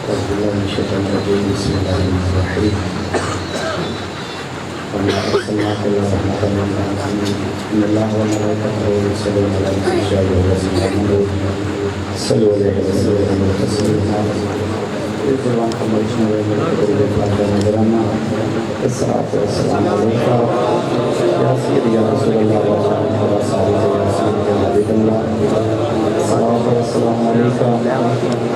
बिस्मिल्लाहिर्रहमानिर्रहीम। वमा अर्सलनाका इल्ला रहमतन लिल आलमीन। इन्नल्लाह व मलाइकतहु युसल्लूना अला नबी सल्लल्लाहु अलैहि वसल्लम तस्लीमा। इस ज़ुबान का मजमू है मेरे फातिहा नज़राना। अस्सलातु वस्सलामु अलैका या सय्यदी या रसूलल्लाह व अला साहिबि या सय्यदी या हबीबल्लाह। अस्सलातु वस्सलामु अलैका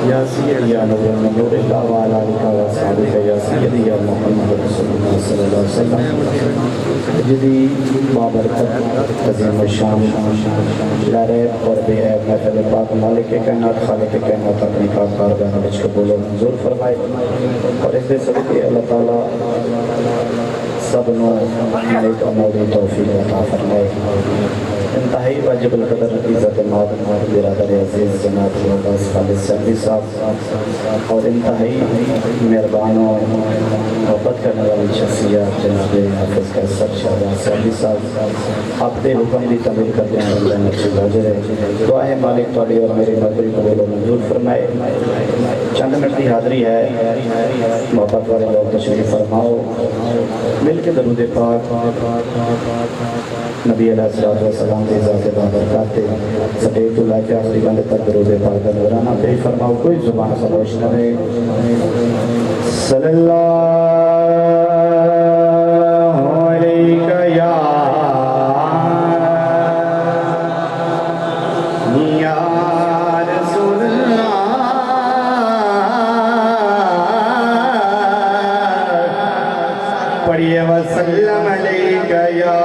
या सय्यदी या नूरुल्लाह व अला आलिका व असहाबिका या सय्यदी या मुहम्मद रसूलुल्लाह सल्लल्लाहु अलैहि वसल्लम। जदी बाबरकत अज़ीम शान लारे और बेहद महफिल पाक मालिक कायनात खालिक कायनात अपनी पाक बारगाह में कबूल और मंजूर फरमाए और इस सदके अल्लाह ताला सबनों नेक अमल दी तौफीक अता फरमाए। इंतहाई वाजिबुल कदर इज़्ज़त मौत बिरादर अज़ीज़ जनाब अब्बास खालिद सैदी साहब और इंतहाई मेहरबान और मोहब्बत करने वाली शख्सियत जनाब हाफिज़ कैसर शहबाज सैदी साहब आपके हुक्म की तमीर करते हैं अल्लाह नक्शे हाजिर है। दुआ है मालिक थोड़ी और मेरी नौकरी कबूल और मंजूर फरमाए। चंद मिनट की हाज़री है, मोहब्बत वाले लोग तशरीफ़ फरमाओ। मिल के दरूद पाक नबी अलैहिस्सलाम की ज़ात बाबरकत सटेतुल्ला के आखिरी बंद तक दरूद पाक का नज़राना पेश फरमाओ। कोई ज़ुबान खामोश न रहे। सल्लल्लाहु अलैका या रसूलल्लाह। पढ़िए वसल्लम अलैका या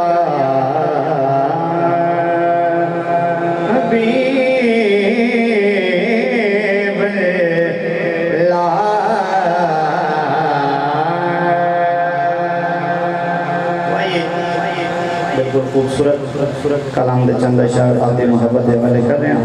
बिल्कुल खूबसूरत कलाम दे चंद अशार आदि मोहब्बत दे वाले कर रहे हैं।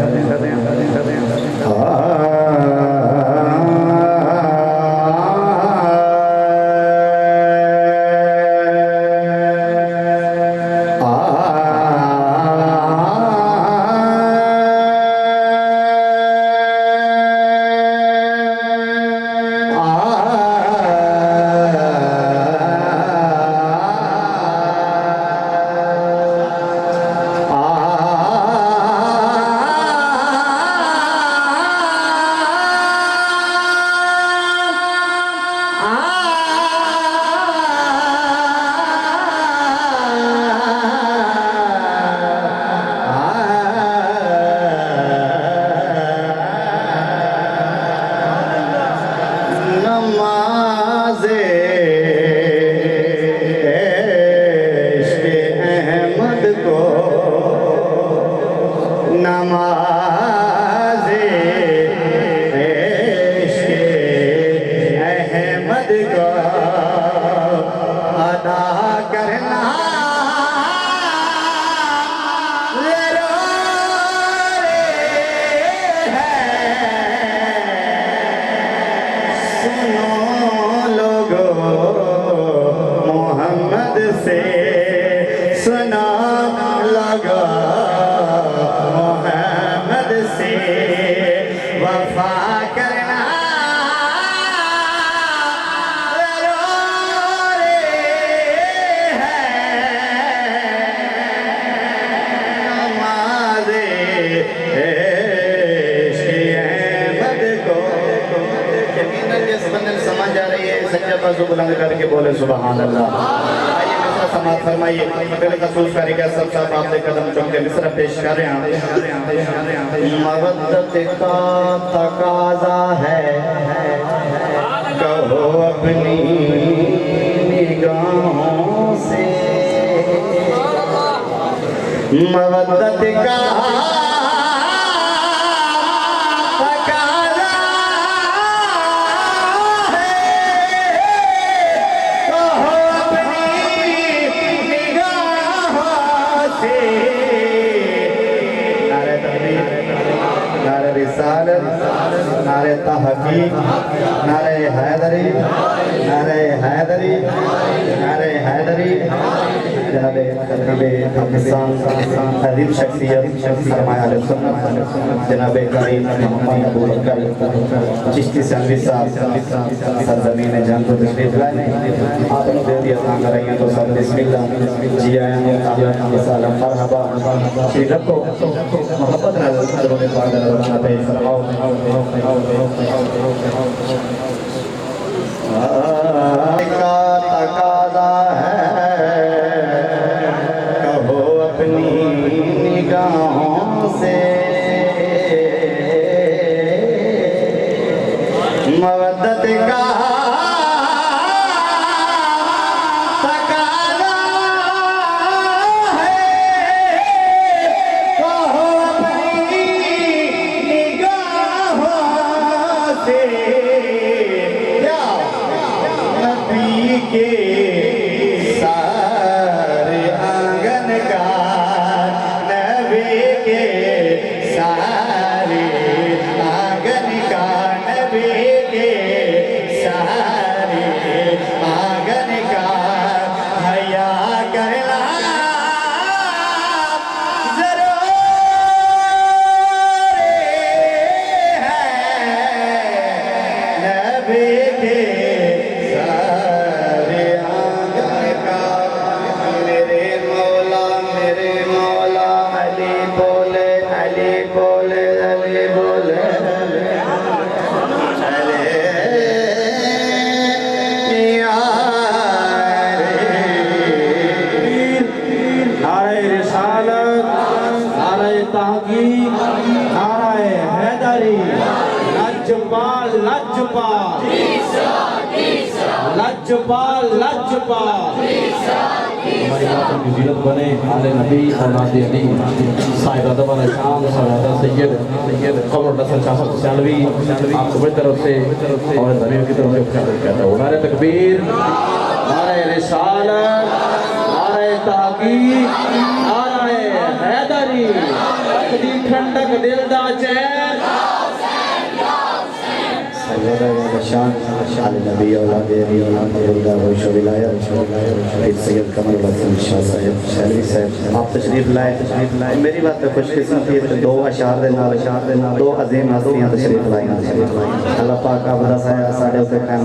बुलंद करके बोले सुभान अल्लाह। आइए मिसरा समाअत फरमाइए। बेलखसूस कारीगर सब साहब आपने कदम चुम के मिसरा पेश कर रहे हैं। मवद्दत का तकाज़ा है कहो अपनी निगाहों से। मवद्दत का नारे तहकीक, नारे हैदरी, नारे हैदरी, नारे हैदरी। जनाबे खतीबे पाकिस्तान अजीम शख्सियत सरमाया अहले सुन्नत जनाबे करीम मोहम्मद अबू बकर चिश्ती सिंधी साहब सरजमीन जंग को तशरीफ लाए। आपने दे दिया तांग रही तो सब बिस्मिल्लाह जी आया हूं अहलन सलाम मरहबा श्री रखो मोहब्बत नजर में पागल रखना पे फरमाओ। का तकादा है कहो अपनी निगाहों से मवद्दत का तकादा है कहो अपनी निगाहों से नबी के सारे आंगन का नबी के सारे आंगन का नबी के सारे आंगन का हया करना जरूर है नबी के लज्जपाल लज्जपाल हमारी मातम की जीरत बने आले नबी औलाद अली साहिब अदब अल शान सरदार सैयद कमर नसर शाह चालवी आपको मेरी तरफ से और नबी की तरफ से खुशामद कहता हूं। नारे तकबीर, नारे रिसालत, नारे तहकीक, नारे हैदरी। दी ठंडक दिल दा चैन शान शान नबी औलाद अली औलाद अब्दुल्लाह वश विलायत सैयद कमर हसन शाह साहब शहरी साहब आप तशरीफ लाए। मेरी बात तो खुशकिस्मती है दो अशार दे नाल दो अजीम हस्तियां तशरीफ लाईयां। अल्लाह पाक आपदा साया साडे उते कायम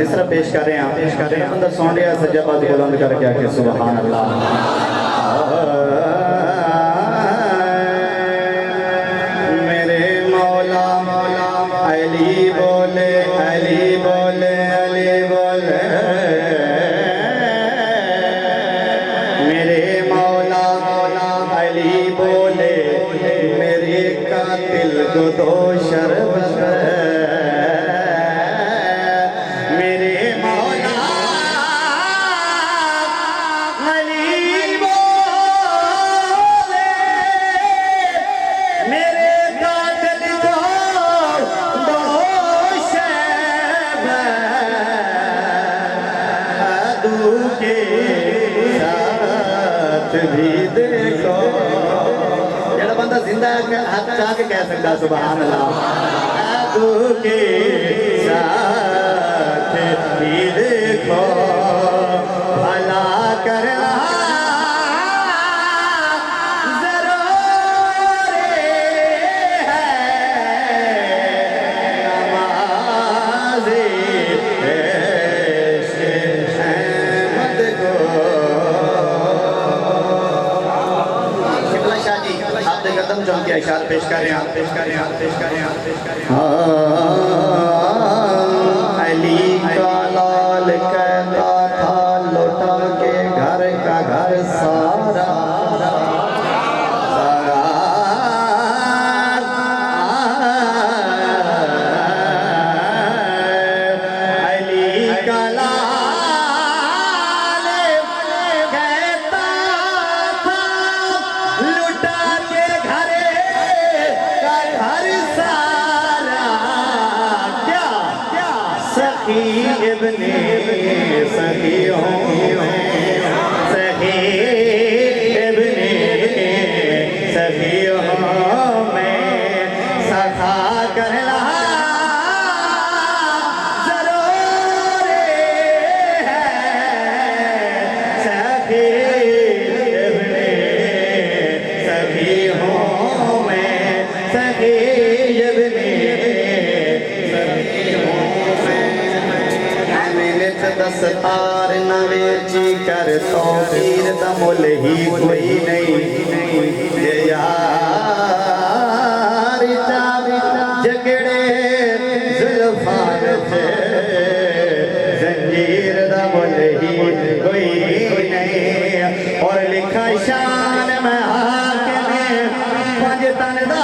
मिसरा पेश कर रहे हैं अंदर सुन लिया सज्जा बात बुलंद करके आके सुभान अल्लाह। अली बोले अली बोले अली बोले मेरे मौला अली बोले मेरे कातिल को दो शरबत मेरे मौला अली बोले मेरे कातिल को के साथ भी देखो। जड़ा बंदा जिंदा हाथ चाह के कह सकता सुभान अल्लाह। तू के साथ भी देखो भला करना जरूर है नमाज़े कदम जो के इशार पेश कर रहे हैं। अली का लाल कहता था लौटा के घर का घर सारा अली का इब्ने सखी इब्ने सखी में सखा कर विच दस्तार न वेची कर तो पीर दा मुल ही कोई नहीं जे यार जगड़े जुल्फान थे जंजीर दा मुल ही कोई नहीं और लिखा शान में हाकिम पंज तन दा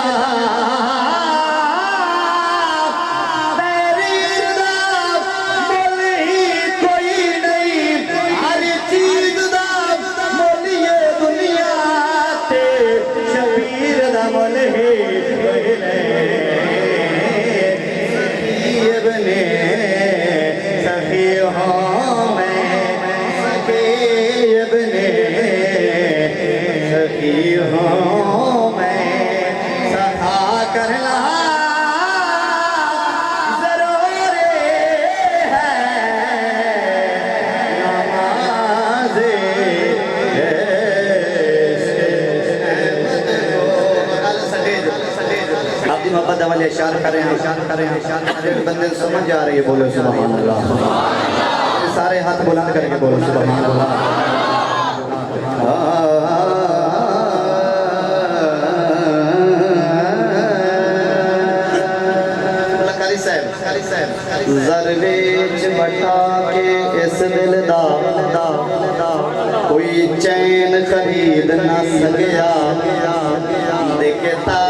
मोहब्बत वाले इशार कर रहे हैं बंदे समझ आ रही है बोलो सुभान अल्लाह सारे हाथ बुलंद करके बोलो सुभान अल्लाह ज़रवेच बटा के इस दिल दा कोई चैन खरीद न सकिया देखता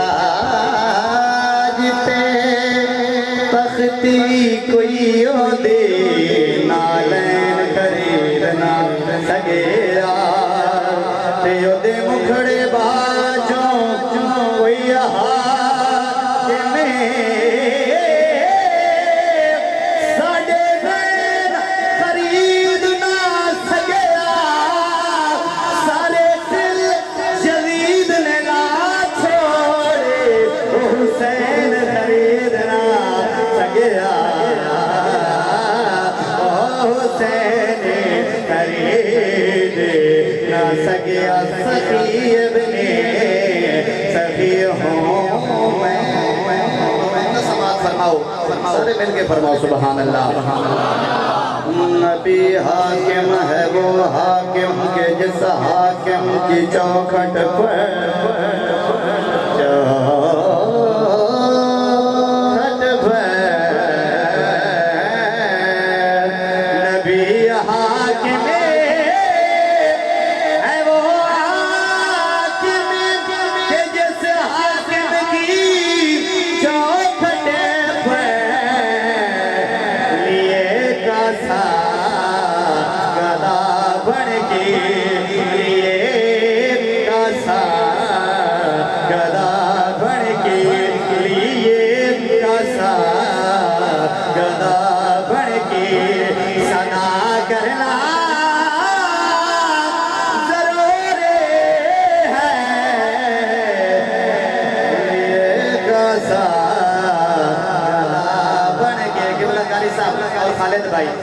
तख्ती कोई ओदे नालैन खरीद ना सगेरा ते ओदे मुखड़े बाजों कोई हाथ में साडे नैन खरीद ना सगेरा सारे दिल जदीद ने ना छोड़े हुसैन खरीद ना सगिया सखीब ने सखी हूँ मैं समाज फरमाओ सारे मिलके फरमाओ सुभान अल्लाह नबी हाकिम है वो हाकिम के जिस हाकिम की चौखट पर नबी हाकिम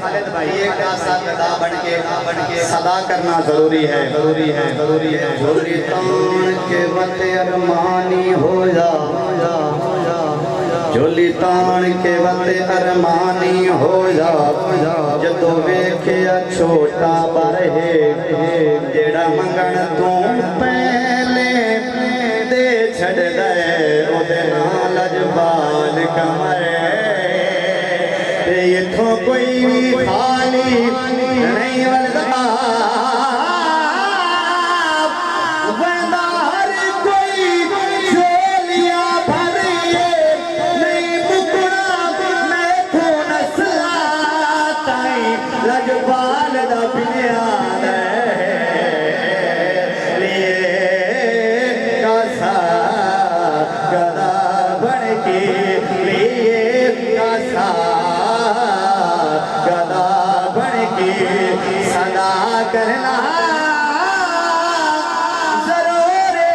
खालिद भाई एक आसा गदा बन के सदा करना जरूरी है जोरी तान के वत अरमानी हो जा झोली तान के वत अरमानी हो जा जदों वेखिया छोटा पर है जेड़ा मंगण तू पहले दे छड़ गए ओदे नाल अजबाल कमर इथों कोई भी खाली नहीं वलदा हर कोई झोलियां भरिए नहीं मुकड़ा मैं थो नस्ला ताई लजपाल दा बियान कासा गदा बन के लिए कासा गदा बन के सदा करना जरूरी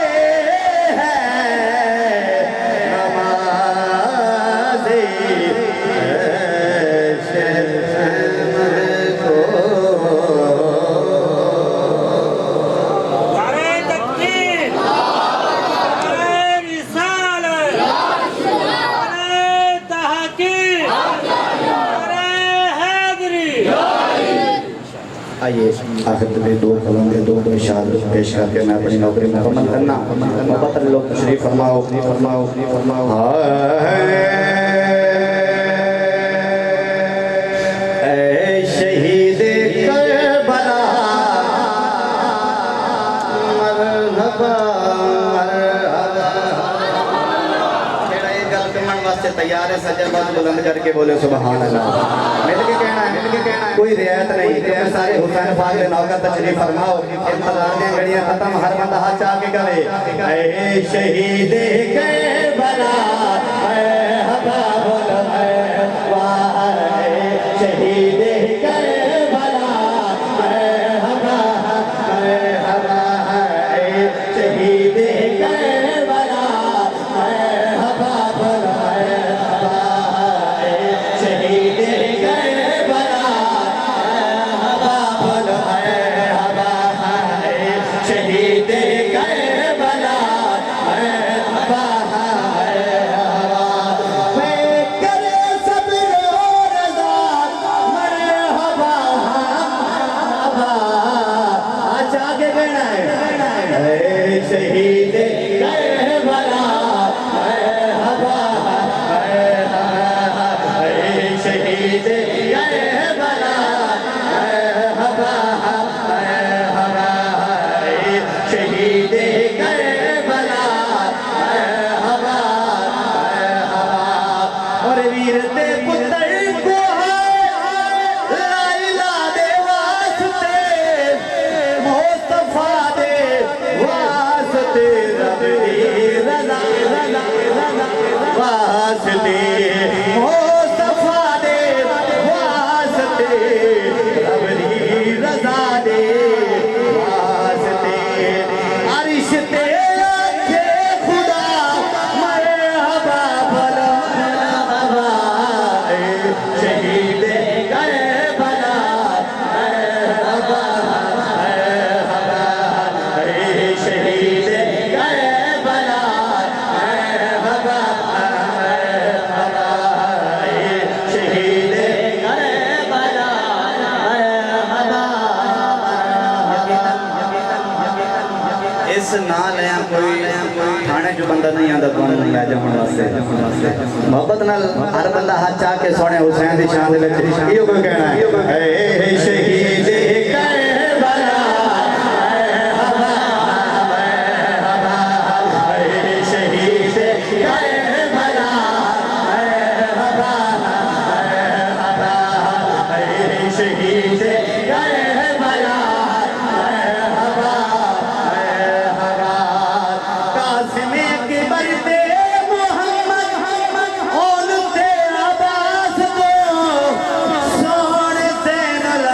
है नमाज़े को नारे तकबीर नारे रिसालत नारे तहकीक नारे हैदरी आइए आखिर में दो कलम के दो इशार पेश करके मैं अपनी नौकरी मुकम्मल करना मोहब्बत लोग तशरीफ फरमाओ फरमाओ फरमाओ। शहीद करबला मरहबा वास्ते तैयार है सज्जन बात बुलंद करके बोले सुभान अल्लाह। मिल के कहना है कोई रियायत नहीं क्योंकि सारे हुसैन पाक के नौकर तशरीफ फरमाओ इंतजार दी घड़ियां खत्म हर बंदा हाथ चाह के कहे ऐ शहीद करबला मरहबा बोलो मरहबा शहीद करबला मरहबा मरहबा शहीद करबला मरहबा बोलो मरहबा शहीद करबला मरहबा बोलो मरहबा शहीद करबला मरहबा शहीद करबला मरहबा शहीद करबला मरहबा शहीद करबला मरहबा और वीर दे पुत्र को लाइला दे वास्ते मुस्तफा दे वास्ते रबी रज़ा वास्ते मुस्तफा दे वास्ते रबी रज़ा दे वास्ते अरिश ते आखे खुदा मरहबा भला मरहबा शहीद करबला मरहबा शहीद करबला मरहबा शहीद करबला मरहबा। इस नाल है कोई थाने जो बंदा नहीं आता तो ले जाने वास्ते मोहब्बत नाल हर बंदा हाथ चाह के सोने हुसैन दी शान दे विच इहो कोई कहना है ऐ शहीद करबला शहीद करबला शहीद करबला कासिमे के बरते मोहम्मद ओन से आबास दो सोने से नल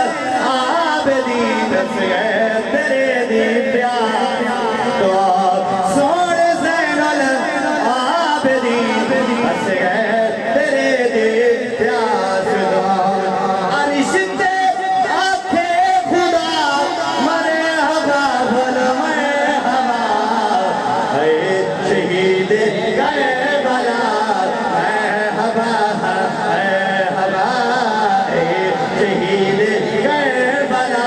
आबदीन से तेरे दी प्यार तो सोने से नल आबदीन से तेरे दी प्यास दो अरिश ते आखे खुदा मरहबा भला मरहबा शहीद करबला मरहबा मरहबा शहीद करबला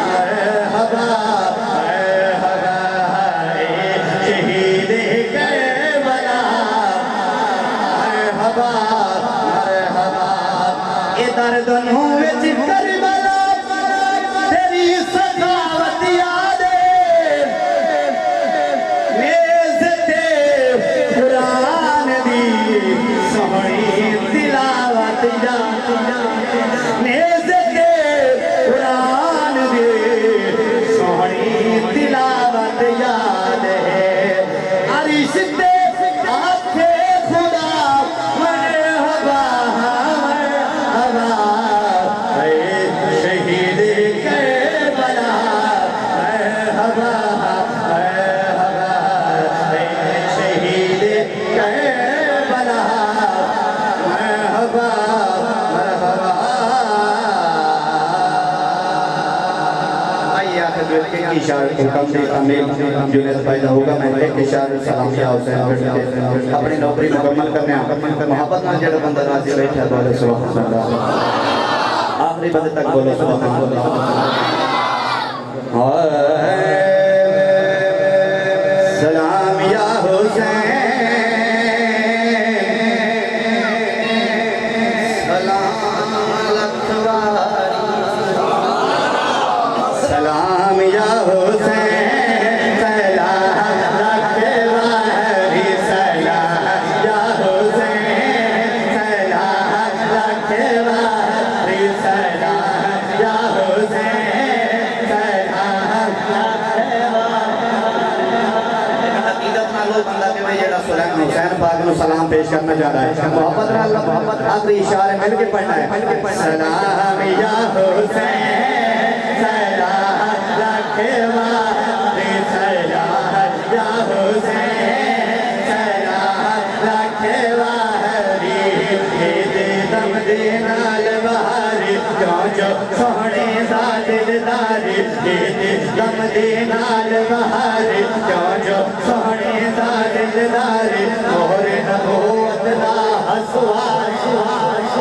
मरहबा मरहबा शहीद करबला मरहबा मरहबा ए दर्द नूं विच करबला तेरी सखावत याद मेज़ ते कुरान दी सोहनी तिलावत याद मेज़ ते कुरान दी सोहनी तिलावत याद है अरिश ते आखे खुदा मरहबा मरहबा शहीद करबला मरहबा मरहबा शहीद करबला मरहबा मरहबा। आइए आखिर में एक इशारे को कम से अमीर जुनेद पैदा होगा मैं एक इशारे सलामिया हुसैन अपनी नौकरी मुकम्मल करने मोहब्बत में जड़ा बंदा राजी बैठा बोले सुभान अल्लाह। आखिरी बंदे तक बोलो सुभान सलाम या हुसैन सलाम या हुसैन सलाम रखवारी सलाम या हुसैन सलाम रखवारी सलाम या हुसैन सलाम अकीदत नाल वो बंदा कि भाई जेड़ा हुसैन पाक नु सलाम पेश करना चाहता है मोहब्बत नाल आखिरी इशारे मिल के पढ़ना है सलाम या हुसैन सलाम रखवारी सलाम या हुसैन सलाम रखवारी दे दम दे नाल बहारी क्यों जो सोहणे दा दिलदारी दे दम दे नाल बहारी क्यों जो सोहणे दा दिलदारी मोहरे नबूवत दा हसवार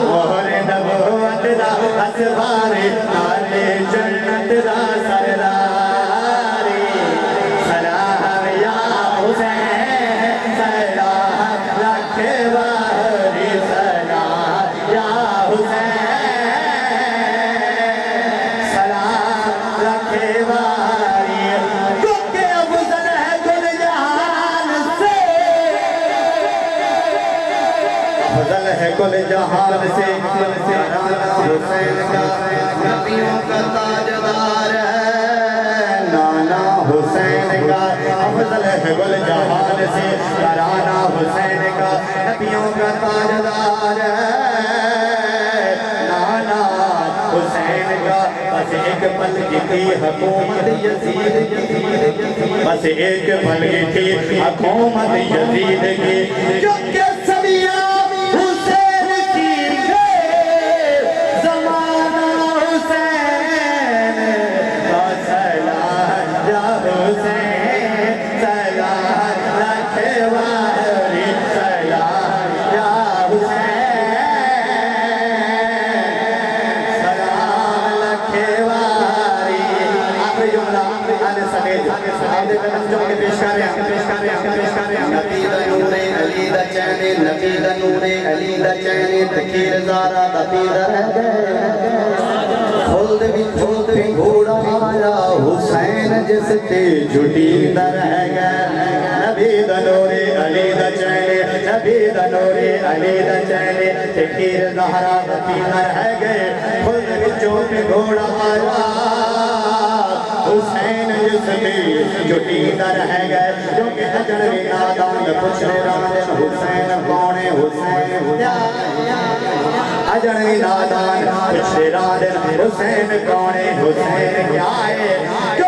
मोहरे नबूवत दा हसवार नाले जन्नत दा सरदारी सलाम या हुसैन सलाम रखवारी सलाम या हुसैन सलाम रखवारी क्योंकि अफजल है गुल जहान से अफजल है कुल जहान से राना हुसैन का नबियों का ताजदार है नाना हुसैन का अफजल है कुल जहान से राना हुसैन का नबियों का ताजदार है नाना हुसैन का बस एक पल की थी हुकूमत यजीद की बस एक पल की थी हुकूमत यजीद की क्योंकि सबिया हुसैन की जमाना हुसैन का सलाम या हुसैन सलाम रखवारी सलाम या हुसैन सलाम रखवारी आखिरी जुमला आने समेत आधे कदम जो के पेश कर रहे हैं नबी दा नूरे अली दा चैने नबी दा नूरे अली दा चैने तकीर ज़ारा दा पीदा रह गए खुल्द भी घोड़ा आया हुसैन जिस ते जुटींदा रह गए नबी दा नूरे अली दा चैने नबी दा नूरे अली दा चैने तकीर ज़ारा दा पीदा रह गए खुल्द भी घोड़ा आया हुसैन जिसमें जुटींदा रह गए क्योंकि अजनबी नादान पुछने रांदे हुसैन कौन है हुसैन अजनबी नादान पुछने रांदे हुसैन कौन है हुसैन क्या है